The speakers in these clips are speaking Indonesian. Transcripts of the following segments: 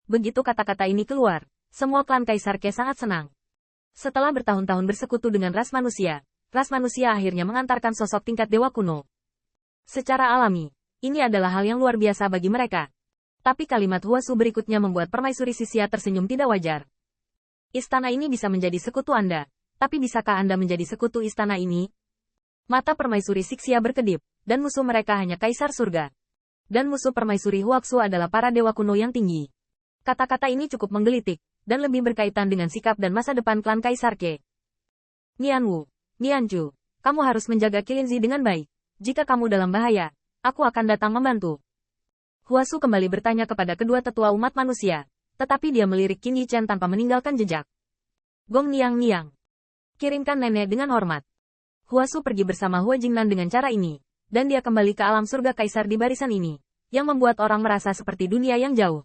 Begitu kata-kata ini keluar, semua klan Kaisar Ke sangat senang. Setelah bertahun-tahun bersekutu dengan ras manusia akhirnya mengantarkan sosok tingkat dewa kuno. Secara alami, ini adalah hal yang luar biasa bagi mereka. Tapi kalimat Huasu berikutnya membuat Permaisuri Sixia tersenyum tidak wajar. Istana ini bisa menjadi sekutu Anda, tapi bisakah Anda menjadi sekutu istana ini? Mata Permaisuri Sixia berkedip, dan musuh mereka hanya Kaisar Surga. Dan musuh Permaisuri Huaxu adalah para dewa kuno yang tinggi. Kata-kata ini cukup menggelitik, dan lebih berkaitan dengan sikap dan masa depan klan Kaisar Ke. Nianwu, Nianchu, kamu harus menjaga Qilinzi dengan baik. Jika kamu dalam bahaya, aku akan datang membantu. Huasu kembali bertanya kepada kedua tetua umat manusia, tetapi dia melirik Qin Yichen tanpa meninggalkan jejak. Gong Niang, kirimkan nenek dengan hormat. Huasu pergi bersama Hua Jingnan dengan cara ini, dan dia kembali ke alam surga kaisar di barisan ini, yang membuat orang merasa seperti dunia yang jauh.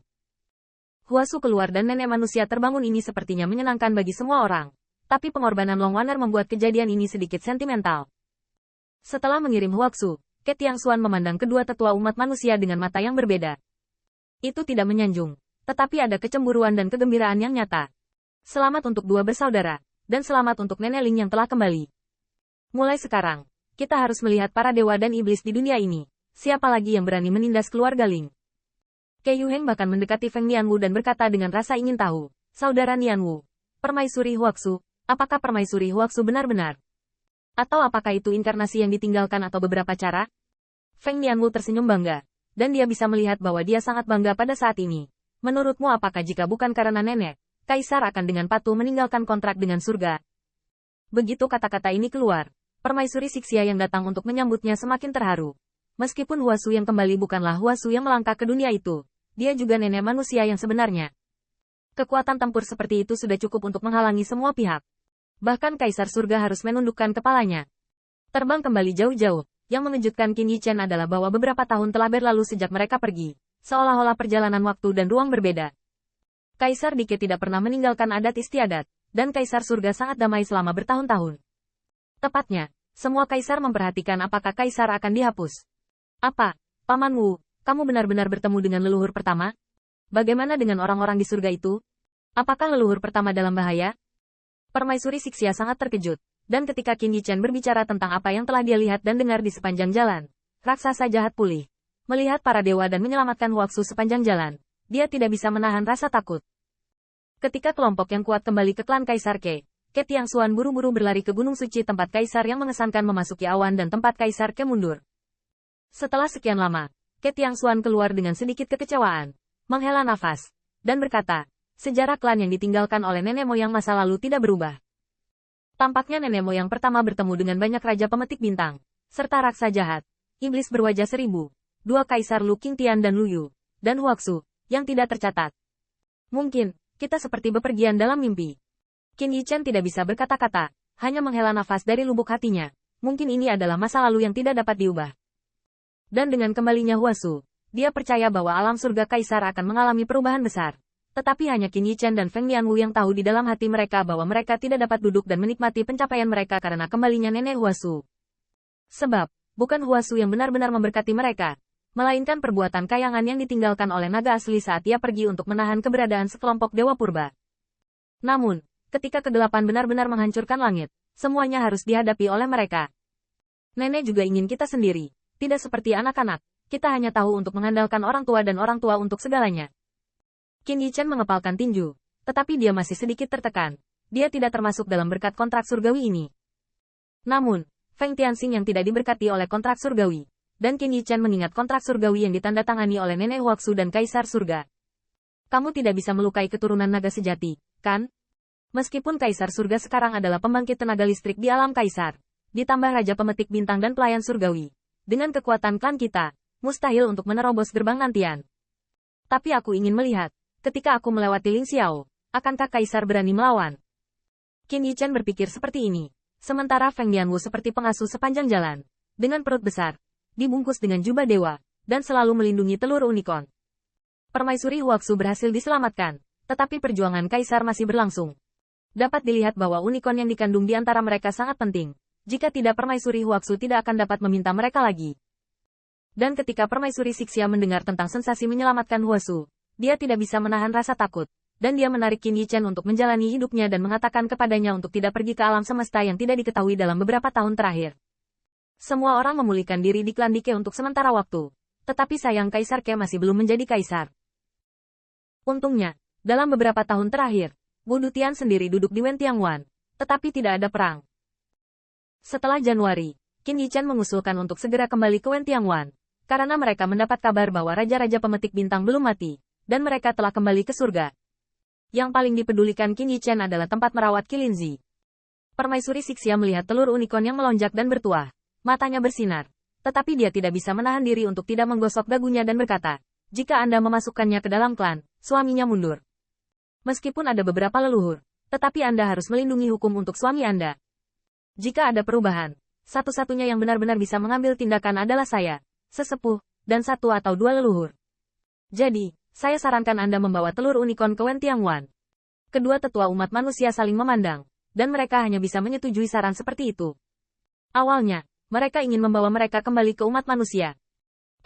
Huasu keluar dan nenek manusia terbangun ini sepertinya menyenangkan bagi semua orang, tapi pengorbanan Long Waner membuat kejadian ini sedikit sentimental. Setelah mengirim Huaxu, Ke Tiangxuan memandang kedua tetua umat manusia dengan mata yang berbeda. Itu tidak menyanjung, tetapi ada kecemburuan dan kegembiraan yang nyata. Selamat untuk dua bersaudara, dan selamat untuk Nenek Ling yang telah kembali. Mulai sekarang, kita harus melihat para dewa dan iblis di dunia ini. Siapa lagi yang berani menindas keluarga Ling? Ke Yuheng bahkan mendekati Feng Nianwu dan berkata dengan rasa ingin tahu, Saudara Nianwu, Permaisuri Huaxu, apakah Permaisuri Huaxu benar-benar? Atau apakah itu inkarnasi yang ditinggalkan atau beberapa cara? Feng Nianwu tersenyum bangga, dan dia bisa melihat bahwa dia sangat bangga pada saat ini. Menurutmu apakah jika bukan karena nenek, Kaisar akan dengan patuh meninggalkan kontrak dengan surga? Begitu kata-kata ini keluar, Permaisuri Sixia yang datang untuk menyambutnya semakin terharu. Meskipun Huasu yang kembali bukanlah Huasu yang melangkah ke dunia itu, dia juga nenek manusia yang sebenarnya. Kekuatan tempur seperti itu sudah cukup untuk menghalangi semua pihak. Bahkan Kaisar Surga harus menundukkan kepalanya. Terbang kembali jauh-jauh, yang mengejutkan Qin Yichen adalah bahwa beberapa tahun telah berlalu sejak mereka pergi, seolah-olah perjalanan waktu dan ruang berbeda. Kaisar Dike tidak pernah meninggalkan adat istiadat, dan Kaisar Surga sangat damai selama bertahun-tahun. Tepatnya, semua kaisar memperhatikan apakah kaisar akan dihapus. Apa, Paman Wu, kamu benar-benar bertemu dengan leluhur pertama? Bagaimana dengan orang-orang di surga itu? Apakah leluhur pertama dalam bahaya? Permaisuri Sixia sangat terkejut, dan ketika Qin Yichen berbicara tentang apa yang telah dia lihat dan dengar di sepanjang jalan, raksasa jahat pulih. Melihat para dewa dan menyelamatkan Huaxu sepanjang jalan, dia tidak bisa menahan rasa takut. Ketika kelompok yang kuat kembali ke klan Kaisar Ke Tiangxuan buru-buru berlari ke Gunung Suci tempat Kaisar yang mengesankan memasuki awan dan tempat Kaisar Ke mundur. Setelah sekian lama, Ke Tiangxuan keluar dengan sedikit kekecewaan, menghela nafas, dan berkata, sejarah klan yang ditinggalkan oleh nenek moyang masa lalu tidak berubah. Tampaknya nenek moyang pertama bertemu dengan banyak raja pemetik bintang, serta raksa jahat, iblis berwajah 1000, dua Kaisar Lu Qingtian dan Lu Yu, dan Huaxu, yang tidak tercatat. Mungkin, kita seperti bepergian dalam mimpi. Qin Yichen tidak bisa berkata-kata, hanya menghela nafas dari lubuk hatinya. Mungkin ini adalah masa lalu yang tidak dapat diubah. Dan dengan kembalinya Huasu, dia percaya bahwa alam surga Kaisar akan mengalami perubahan besar. Tetapi hanya Qin Yichen dan Feng Nianwu yang tahu di dalam hati mereka bahwa mereka tidak dapat duduk dan menikmati pencapaian mereka karena kembalinya nenek Huasu. Sebab, bukan Huasu yang benar-benar memberkati mereka, melainkan perbuatan kayangan yang ditinggalkan oleh naga asli saat ia pergi untuk menahan keberadaan sekelompok dewa purba. Namun, ketika kegelapan benar-benar menghancurkan langit, semuanya harus dihadapi oleh mereka. Nenek juga ingin kita sendiri, tidak seperti anak-anak, kita hanya tahu untuk mengandalkan orang tua dan orang tua untuk segalanya. Qin Yichen mengepalkan tinju, tetapi dia masih sedikit tertekan. Dia tidak termasuk dalam berkat kontrak surgawi ini. Namun, Feng Tianxing yang tidak diberkati oleh kontrak surgawi, dan Qin Yichen mengingat kontrak surgawi yang ditandatangani oleh nenek Huaxu dan Kaisar Surga. Kamu tidak bisa melukai keturunan naga sejati, kan? Meskipun Kaisar Surga sekarang adalah pembangkit tenaga listrik di alam Kaisar, ditambah Raja Pemetik Bintang dan Pelayan Surgawi, dengan kekuatan klan kita, mustahil untuk menerobos gerbang nantian. Tapi aku ingin melihat, ketika aku melewati Ling Xiao, akankah Kaisar berani melawan? Qin Yichen berpikir seperti ini, sementara Feng Nianwu seperti pengasuh sepanjang jalan, dengan perut besar, dibungkus dengan jubah dewa, dan selalu melindungi telur unicorn. Permaisuri Huaxu berhasil diselamatkan, tetapi perjuangan Kaisar masih berlangsung. Dapat dilihat bahwa unicorn yang dikandung di antara mereka sangat penting. Jika tidak Permaisuri Huaxu tidak akan dapat meminta mereka lagi. Dan ketika Permaisuri Sixia mendengar tentang sensasi menyelamatkan Huasu, Dia tidak bisa menahan rasa takut, dan dia menarik Qin Yichen untuk menjalani hidupnya dan mengatakan kepadanya untuk tidak pergi ke alam semesta yang tidak diketahui dalam beberapa tahun terakhir. Semua orang memulihkan diri di klan Dike untuk sementara waktu, tetapi sayang Kaisar Ke masih belum menjadi kaisar. Untungnya, dalam beberapa tahun terakhir, Wu Dutian sendiri duduk di Wen Tiangwan, tetapi tidak ada perang. Setelah Januari, Qin Yichen mengusulkan untuk segera kembali ke Wen Tiangwan, karena mereka mendapat kabar bahwa Raja-Raja Pemetik Bintang belum mati, dan mereka telah kembali ke surga. Yang paling dipedulikan Qin Yichen adalah tempat merawat Qilinzi. Permaisuri Sixia melihat telur unicorn yang melonjak dan bertuah, matanya bersinar, tetapi dia tidak bisa menahan diri untuk tidak menggosok dagunya dan berkata, jika Anda memasukkannya ke dalam klan, suaminya mundur. Meskipun ada beberapa leluhur, tetapi Anda harus melindungi hukum untuk suami Anda. Jika ada perubahan, satu-satunya yang benar-benar bisa mengambil tindakan adalah saya, sesepuh, dan satu atau dua leluhur. Jadi, saya sarankan Anda membawa telur unicorn ke Wen Tiangwan. Kedua tetua umat manusia saling memandang, dan mereka hanya bisa menyetujui saran seperti itu. Awalnya, mereka ingin membawa mereka kembali ke umat manusia.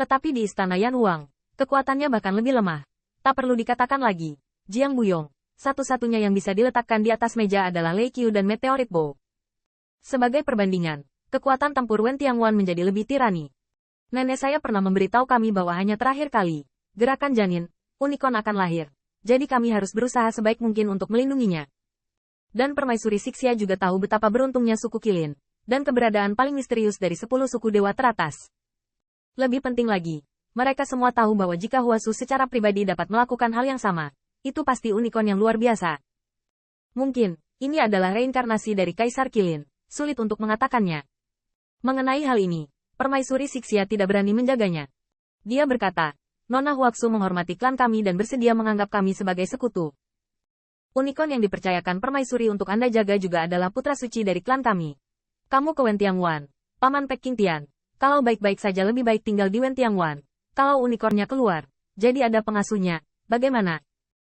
Tetapi di istana Yan Huang, kekuatannya bahkan lebih lemah. Tak perlu dikatakan lagi, Jiang Buyong, satu-satunya yang bisa diletakkan di atas meja adalah Lei Qiu dan Meteorit Bow. Sebagai perbandingan, kekuatan tempur Wen Tiangwan menjadi lebih tirani. Nenek saya pernah memberitahu kami bahwa hanya terakhir kali, gerakan janin, unicorn akan lahir. Jadi kami harus berusaha sebaik mungkin untuk melindunginya. Dan Permaisuri Sixia juga tahu betapa beruntungnya suku Qilin, dan keberadaan paling misterius dari 10 suku dewa teratas. Lebih penting lagi, mereka semua tahu bahwa jika Huasu secara pribadi dapat melakukan hal yang sama, itu pasti unicorn yang luar biasa. Mungkin, ini adalah reinkarnasi dari Kaisar Qilin, sulit untuk mengatakannya. Mengenai hal ini, Permaisuri Sixia tidak berani menjaganya. Dia berkata, Nona Huaxu menghormati klan kami dan bersedia menganggap kami sebagai sekutu. Unicorn yang dipercayakan Permaisuri untuk Anda jaga juga adalah putra suci dari klan kami. Kamu ke Wen Tiangwan, Paman Pek King Tian. Kalau baik-baik saja lebih baik tinggal di Wen Tiangwan. Kalau unicornnya keluar, jadi ada pengasuhnya, bagaimana?